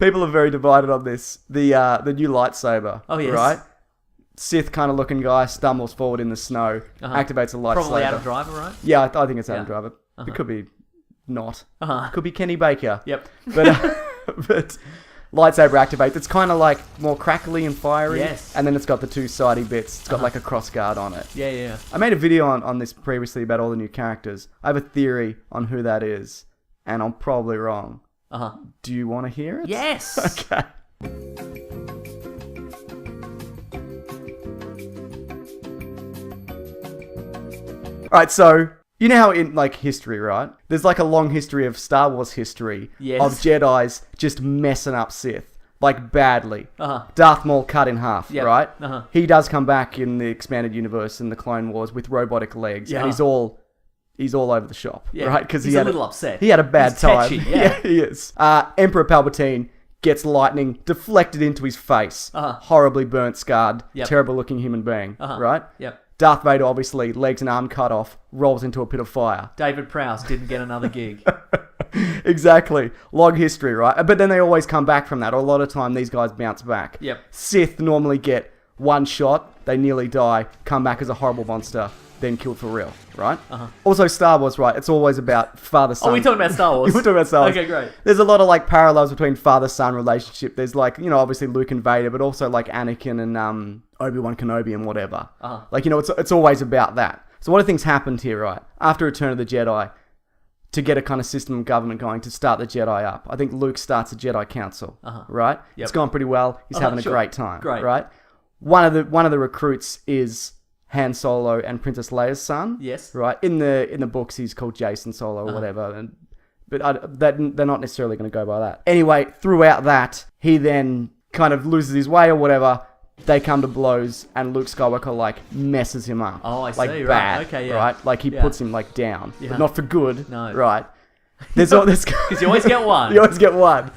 People are very divided on this. The new lightsaber. Oh, yes. Right? Sith kind of looking guy stumbles forward in the snow, activates a lightsaber. Probably Adam Driver, right? Yeah, I think it's Adam Driver. It could be not. Could be Kenny Baker. Yep. But lightsaber activates. It's kind of like more crackly and fiery. Yes. And then it's got the two sidey bits. It's got like a cross guard on it. Yeah. I made a video on this previously about all the new characters. I have a theory on who that is, and I'm probably wrong. Do you want to hear it? Yes. Okay. Alright, so you know how in like history, right? There's like a long history of Star Wars history of Jedis just messing up Sith. Like badly. Darth Maul cut in half, right? He does come back in the expanded universe in the Clone Wars with robotic legs, and he's all over the shop, right? Because he's a little upset. He had a bad time. Tetchy, yeah, he is. Emperor Palpatine gets lightning deflected into his face. Horribly burnt, scarred, terrible looking human being, right? Yep. Darth Vader, obviously, legs and arm cut off, rolls into a pit of fire. David Prowse didn't get another gig. Exactly. Long history, right? But then they always come back from that. Or a lot of time, these guys bounce back. Yep. Sith normally get one shot, they nearly die, come back as a horrible monster, then killed for real, right? Also, Star Wars, right? It's always about father-son. Oh, we're talking about Star Wars. We're talking about Star Wars. Okay, great. There's a lot of like parallels between father-son relationship. There's like, obviously Luke and Vader, but also like Anakin and Obi-Wan Kenobi and whatever. Like, it's always about that. So what do things happened here, right? After Return of the Jedi, to get a kind of system of government going to start the Jedi up. I think Luke starts a Jedi Council, right? Yep. It's gone pretty well. He's having a great time, right? One of the recruits is Han Solo and Princess Leia's son. Yes. Right? In the books, he's called Jason Solo or whatever. But they're not necessarily going to go by that. Anyway, throughout that, he then kind of loses his way or whatever. They come to blows, and Luke Skywalker, like, messes him up. Oh, I see. Like, Right. bad, Okay, yeah. right? Like, he puts him, like, down. But not for good, No. right? There's all this... Because you always get one. You always get one.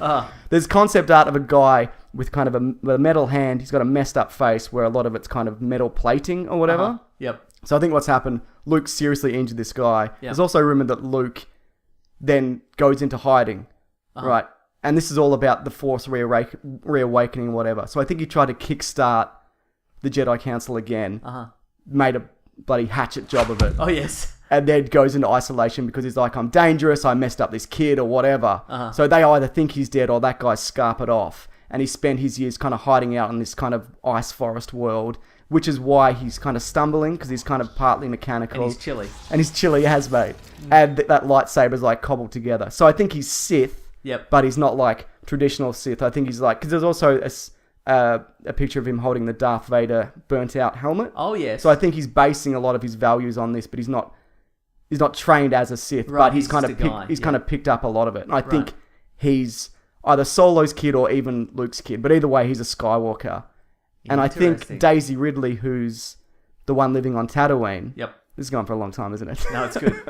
There's concept art of a guy with kind of a metal hand. He's got a messed up face where a lot of it's kind of metal plating or whatever. Yep. So I think what's happened, Luke seriously injured this guy. Yep. There's also rumored that Luke then goes into hiding, right? And this is all about the Force reawakening, whatever. So I think he tried to kickstart the Jedi Council again, made a bloody hatchet job of it. Oh, yes. And then goes into isolation because he's like, I'm dangerous, I messed up this kid or whatever. So they either think he's dead or that guy's scarpered off. And he spent his years kind of hiding out in this kind of ice forest world, which is why he's kind of stumbling because he's kind of partly mechanical. And he's chilly. And he's chilly as mate. And that lightsaber's like cobbled together. So I think he's Sith. Yep. But he's not like traditional Sith. I think he's like... Because there's also a picture of him holding the Darth Vader burnt out helmet. Oh, yes. So I think he's basing a lot of his values on this, but he's not trained as a Sith, right, but he's kind of picked up a lot of it. And I think he's either Solo's kid or even Luke's kid. But either way, he's a Skywalker. And I think Daisy Ridley, who's the one living on Tatooine... Yep. This is going for a long time, isn't it? No, it's good.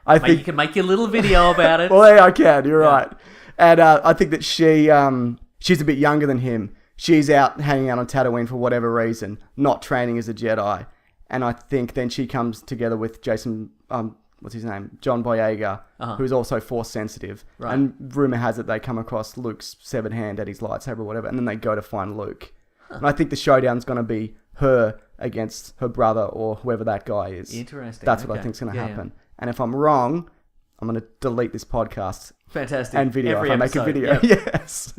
I think you can make your little video about it. Well, yeah, I can. You're right. And I think that she's a bit younger than him. She's out hanging out on Tatooine for whatever reason, not training as a Jedi. And I think then she comes together with Jason, what's his name? John Boyega, who's also Force sensitive. Right. And rumor has it they come across Luke's severed hand at his lightsaber or whatever, and then they go to find Luke. And I think the showdown's going to be her against her brother or whoever that guy is. Interesting. That's what I think's going to happen. Yeah. And if I'm wrong, I'm going to delete this podcast. Fantastic. And video Every if I episode. make a video. Yep. Yes.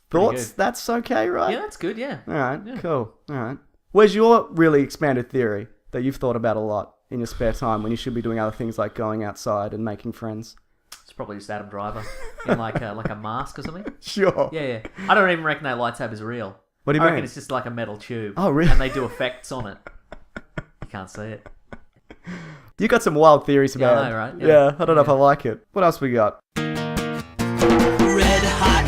Thoughts? That's okay, right? Yeah, that's good, yeah. All right, cool. All right. Where's your really expanded theory that you've thought about a lot in your spare time when you should be doing other things like going outside and making friends? It's probably just Adam Driver in like a mask or something. Sure. Yeah. I don't even reckon that lightsaber's real. What do you I mean? reckon it's just like a metal tube. Oh, really? And they do effects on it. You can't see it. You got some wild theories about I know, right? Yeah, I don't know if I like it. What else we got? Red hot